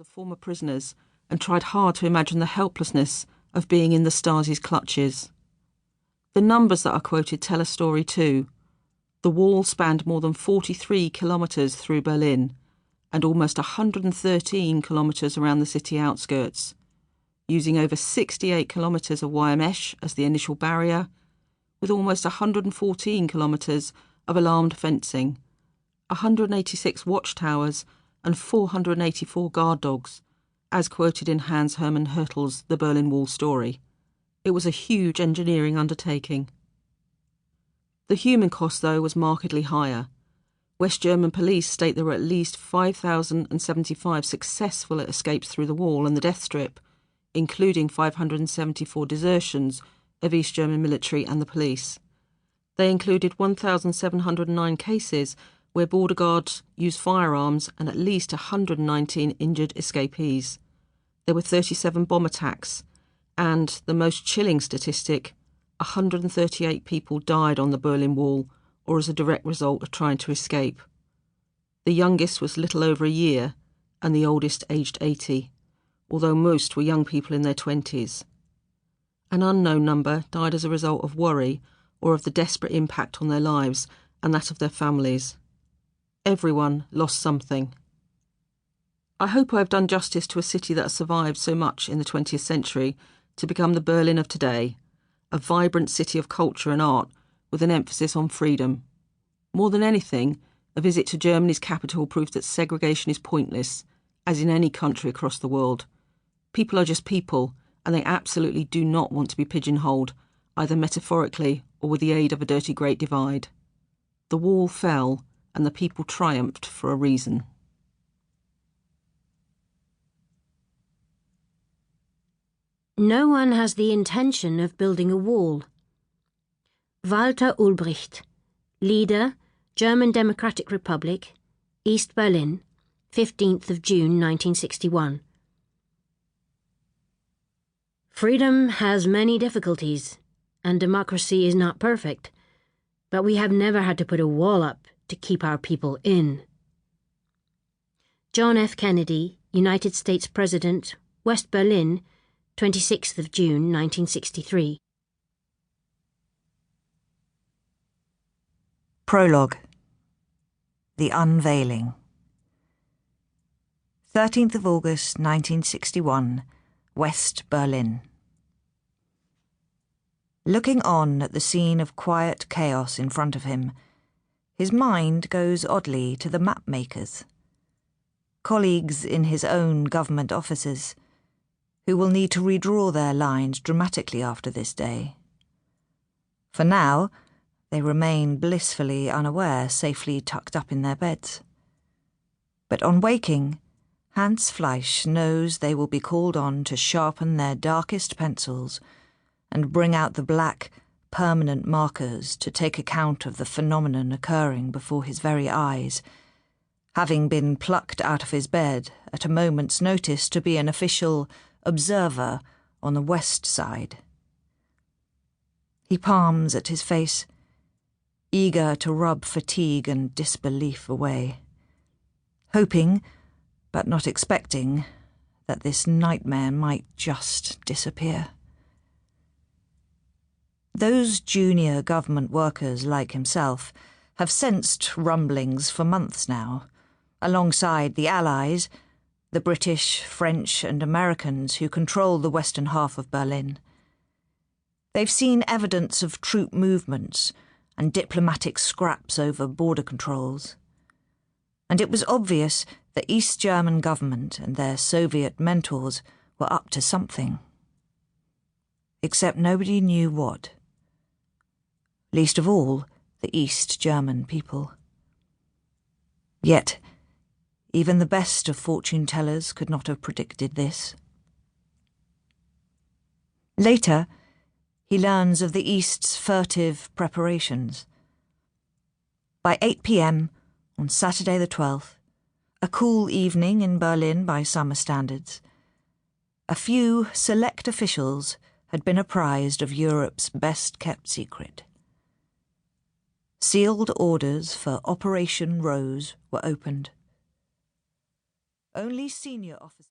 of former prisoners and tried hard to imagine the helplessness of being in the Stasi's clutches. The numbers that are quoted tell a story too. The wall spanned more than 43 kilometres through Berlin and almost 113 kilometres around the city outskirts, using over 68 kilometres of wire mesh as the initial barrier, with almost 114 kilometres of alarmed fencing, 186 watchtowers and 484 guard dogs, as quoted in Hans Hermann Hörtel's The Berlin Wall story. It was a huge engineering undertaking. The human cost, though, was markedly higher. West German police state there were at least 5,075 successful escapes through the wall and the death strip, including 574 desertions of East German military and the police. They included 1,709 cases where border guards used firearms and at least 119 injured escapees. There were 37 bomb attacks, and, the most chilling statistic, 138 people died on the Berlin Wall or as a direct result of trying to escape. The youngest was little over a year and the oldest aged 80, although most were young people in their 20s. An unknown number died as a result of worry or of the desperate impact on their lives and that of their families. Everyone lost something. I hope I have done justice to a city that has survived so much in the 20th century to become the Berlin of today, a vibrant city of culture and art with an emphasis on freedom. More than anything, a visit to Germany's capital proves that segregation is pointless, as in any country across the world. People are just people, and they absolutely do not want to be pigeonholed, either metaphorically or with the aid of a dirty Great Divide. The wall fell, and the people triumphed for a reason. No one has the intention of building a wall. Walter Ulbricht, leader, German Democratic Republic, East Berlin, 15th of June 1961. Freedom has many difficulties, and democracy is not perfect, but we have never had to put a wall up to keep our people in. John F. Kennedy, United States President, West Berlin, 26th of June 1963. Prologue. The Unveiling. 13th of August 1961, West Berlin. Looking on at the scene of quiet chaos in front of him, his mind goes oddly to the map-makers, colleagues in his own government offices, who will need to redraw their lines dramatically after this day. For now, they remain blissfully unaware, safely tucked up in their beds. But on waking, Hans Fleisch knows they will be called on to sharpen their darkest pencils and bring out the black, permanent markers to take account of the phenomenon occurring before his very eyes, having been plucked out of his bed at a moment's notice to be an official observer on the west side. He palms at his face, eager to rub fatigue and disbelief away, hoping, but not expecting, that this nightmare might just disappear. Those junior government workers like himself have sensed rumblings for months now, alongside the Allies, the British, French and Americans who control the western half of Berlin. They've seen evidence of troop movements and diplomatic scraps over border controls. And it was obvious the East German government and their Soviet mentors were up to something. Except nobody knew what. Least of all, the East German people. Yet, even the best of fortune-tellers could not have predicted this. Later, he learns of the East's furtive preparations. By 8 p.m. on Saturday the 12th, a cool evening in Berlin by summer standards, a few select officials had been apprised of Europe's best-kept secret. Sealed orders for Operation Rose were opened. Only senior officers